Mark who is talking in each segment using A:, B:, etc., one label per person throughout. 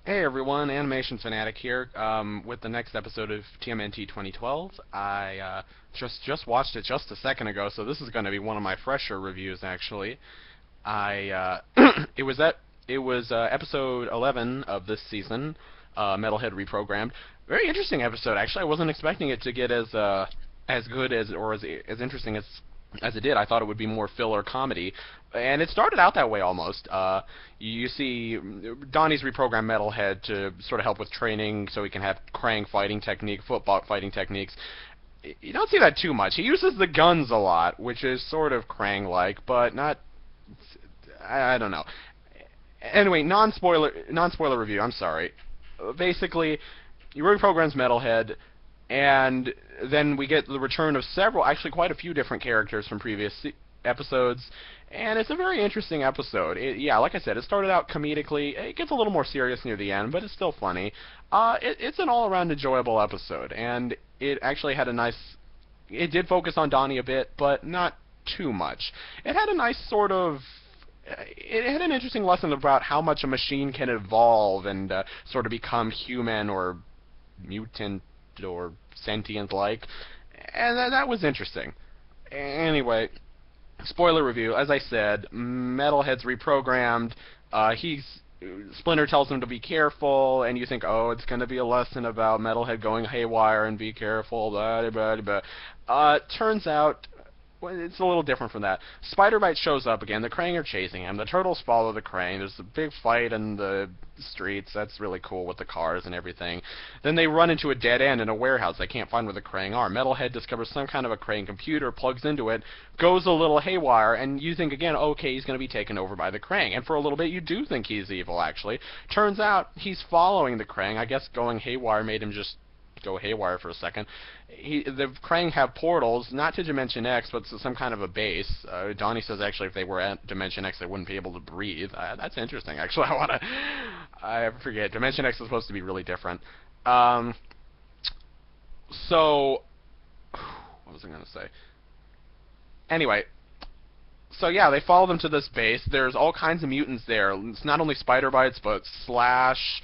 A: Hey everyone, Animation Fanatic here, with the next episode of TMNT 2012. I just watched it just a second ago, so this is going to be one of my fresher reviews actually. I it was episode 11 of this season, Metalhead Reprogrammed. Very interesting episode actually. I wasn't expecting it to get as good as or as interesting as it did. I thought it would be more filler comedy, and it started out that way almost. You see Donnie's reprogrammed Metalhead to sort of help with training so he can have Krang fighting technique, football fighting techniques. You don't see that too much. He uses the guns a lot, which is sort of Krang-like, but not. I don't know. Anyway, non-spoiler review. I'm sorry. Basically, he reprograms Metalhead, and then we get the return of several, actually quite a few different characters from previous episodes, and it's a very interesting episode. Yeah, like I said, it started out comedically. It gets a little more serious near the end, but it's still funny. It's an all-around enjoyable episode, and it actually had a nice. It did focus on Donnie a bit, but not too much. It had a nice sort of. It had an interesting lesson about how much a machine can evolve and sort of become human or mutant or sentient like, and that was interesting. Anyway, spoiler review. As I said, Metalhead's reprogrammed. He's Splinter tells him to be careful, and you think, oh, it's going to be a lesson about Metalhead going haywire and be careful. Blah blah blah. Turns out well, it's a little different from that. Spider-Bite shows up again. The Krang are chasing him. The turtles follow the Krang. There's a big fight in the streets. That's really cool with the cars and everything. Then they run into a dead end in a warehouse. They can't find where the Krang are. Metalhead discovers some kind of a Krang computer, plugs into it, goes a little haywire, and you think again, okay, he's going to be taken over by the Krang. And for a little bit, you do think he's evil, actually. Turns out he's following the Krang. I guess going haywire made him just go haywire for a second. The Krang have portals, not to Dimension X, but to some kind of a base. Donnie says actually if they were at Dimension X, they wouldn't be able to breathe. That's interesting. Actually, I forget. Dimension X is supposed to be really different. So, what was I going to say? Anyway, so yeah, they follow them to this base. There's all kinds of mutants there. It's not only spider bites, but Slash,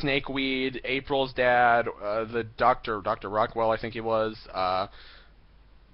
A: Snakeweed, April's dad, the Dr. Rockwell, I think he was.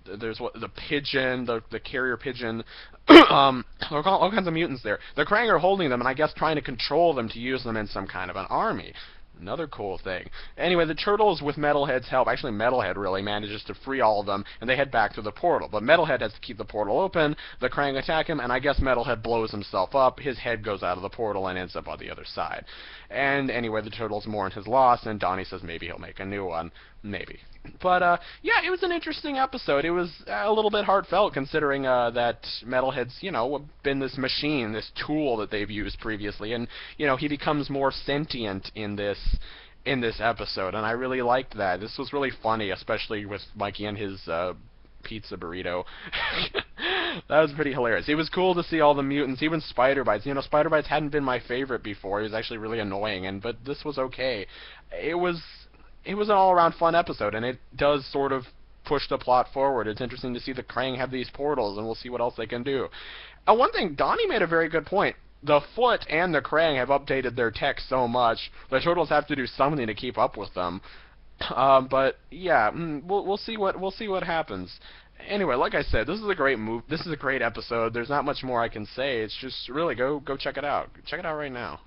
A: There's the pigeon, the carrier pigeon. All kinds of mutants there. The Krang are holding them, and I guess trying to control them to use them in some kind of an army. Another cool thing. Anyway, the Turtles, with Metalhead's help, actually Metalhead really manages to free all of them, and they head back to the portal. But Metalhead has to keep the portal open, the Krang attack him, and I guess Metalhead blows himself up, his head goes out of the portal and ends up on the other side. And anyway, the Turtles mourn his loss, and Donnie says maybe he'll make a new one. Maybe. But, yeah, it was an interesting episode. It was a little bit heartfelt, considering that Metalhead's, been this machine, this tool that they've used previously, and, he becomes more sentient in this episode, and I really liked that. This was really funny, especially with Mikey and his pizza burrito. That was pretty hilarious. It was cool to see all the mutants, even Spider-Bites. Spider-Bites hadn't been my favorite before. He was actually really annoying, but this was okay. It was an all-around fun episode, and it does sort of push the plot forward. It's interesting to see the Krang have these portals, and we'll see what else they can do. One thing, Donnie made a very good point. The Foot and the Krang have updated their tech so much, the Turtles have to do something to keep up with them. But yeah, we'll see what happens. Anyway, like I said, this is a great move. This is a great episode. There's not much more I can say. It's just really go check it out. Check it out right now.